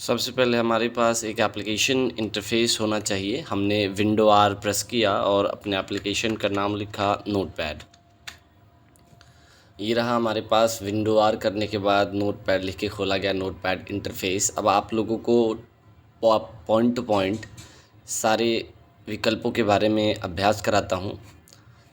सबसे पहले हमारे पास एक एप्लीकेशन इंटरफ़ेस होना चाहिए। हमने विंडो आर प्रेस किया और अपने एप्लीकेशन का नाम लिखा नोटपैड। ये रहा हमारे पास विंडो आर करने के बाद नोटपैड लिख के खोला गया नोटपैड इंटरफ़ेस। अब आप लोगों को पॉइंट टू पॉइंट सारे विकल्पों के बारे में अभ्यास कराता हूँ।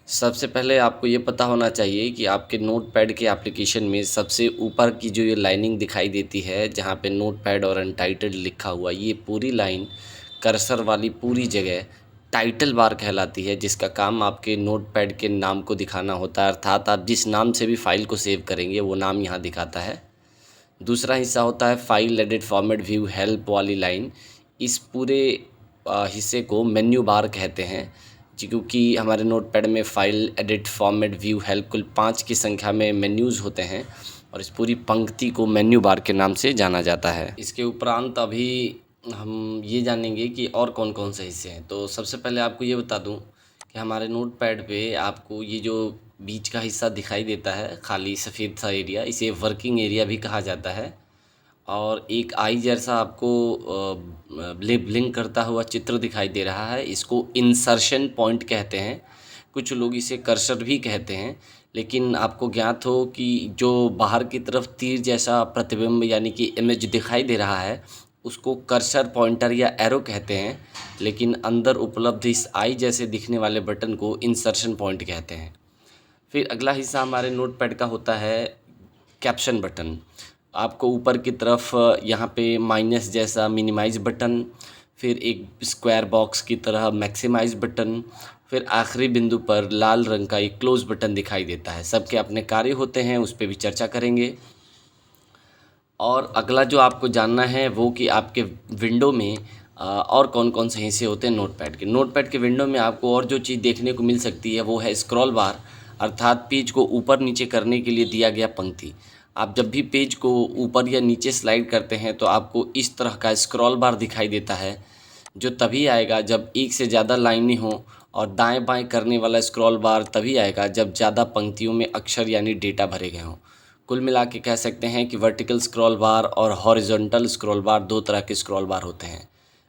सबसे पहले आपको ये पता होना चाहिए कि आपके नोटपैड के एप्लीकेशन में सबसे ऊपर की जो ये लाइनिंग दिखाई देती है, जहाँ पे नोटपैड और अनटाइटल्ड लिखा हुआ, ये पूरी लाइन कर्सर वाली पूरी जगह टाइटल बार कहलाती है, जिसका काम आपके नोटपैड के नाम को दिखाना होता है। अर्थात आप जिस नाम से भी फाइल को सेव करेंगे वो नाम यहाँ दिखाता है। दूसरा हिस्सा होता है file edit format view help वाली लाइन। इस पूरे हिस्से को मेन्यू बार कहते हैं, क्योंकि हमारे नोटपैड में file edit format view help कुल 5 की संख्या में मेन्यूज़ होते हैं और इस पूरी पंक्ति को मेन्यू बार के नाम से जाना जाता है। इसके उपरांत अभी हम ये जानेंगे कि और कौन कौन से हिस्से हैं। तो सबसे पहले आपको ये बता दूं कि हमारे नोटपैड पे आपको ये जो बीच का हिस्सा दिखाई देता है, खाली सफ़ेद सा एरिया, इसे वर्किंग एरिया भी कहा जाता है। और एक आई जैसा आपको ब्लिंक करता हुआ चित्र दिखाई दे रहा है, इसको इंसर्शन पॉइंट कहते हैं। कुछ लोग इसे कर्सर भी कहते हैं, लेकिन आपको ज्ञात हो कि जो बाहर की तरफ तीर जैसा प्रतिबिंब यानी कि इमेज दिखाई दे रहा है, उसको कर्सर पॉइंटर या एरो कहते हैं, लेकिन अंदर उपलब्ध इस आई जैसे दिखने वाले बटन को इंसर्शन पॉइंट कहते हैं। फिर अगला हिस्सा हमारे नोटपैड का होता है कैप्शन बटन। आपको ऊपर की तरफ यहाँ पे माइनस जैसा मिनिमाइज़ बटन, फिर एक स्क्वायर बॉक्स की तरह मैक्सिमाइज़ बटन, फिर आखिरी बिंदु पर लाल रंग का एक क्लोज बटन दिखाई देता है। सबके अपने कार्य होते हैं, उस पर भी चर्चा करेंगे। और अगला जो आपको जानना है वो कि आपके विंडो में और कौन कौन से हिस्से होते हैं नोटपैड के। नोटपैड के विंडो में आपको और जो चीज़ देखने को मिल सकती है वो है स्क्रॉल बार, अर्थात पेज को ऊपर नीचे करने के लिए दिया गया पंक्ति। आप जब भी पेज को ऊपर या नीचे स्लाइड करते हैं तो आपको इस तरह का स्क्रॉल बार दिखाई देता है, जो तभी आएगा जब एक से ज़्यादा लाइनें हों, और दाएं बाएं करने वाला स्क्रॉल बार तभी आएगा जब ज़्यादा पंक्तियों में अक्षर यानी डेटा भरे गए हों। कुल मिला के कह सकते हैं कि वर्टिकल स्क्रॉल बार और हॉरिजॉन्टल स्क्रॉल बार दो तरह के स्क्रॉल बार होते हैं।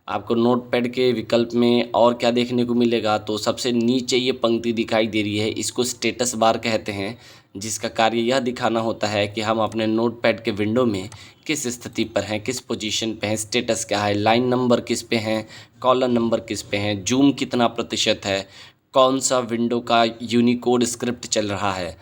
आपको नोटपैड के विकल्प में और क्या देखने को मिलेगा, तो सबसे नीचे ये पंक्ति दिखाई दे रही है, इसको स्टेटस बार कहते हैं, जिसका कार्य यह दिखाना होता है कि हम अपने नोटपैड के विंडो में किस स्थिति पर हैं, किस पोजीशन पे हैं, स्टेटस क्या है, लाइन नंबर किस पे हैं, कॉलम नंबर किस पे हैं, जूम कितना प्रतिशत है, कौन सा विंडो का यूनिकोड स्क्रिप्ट चल रहा है।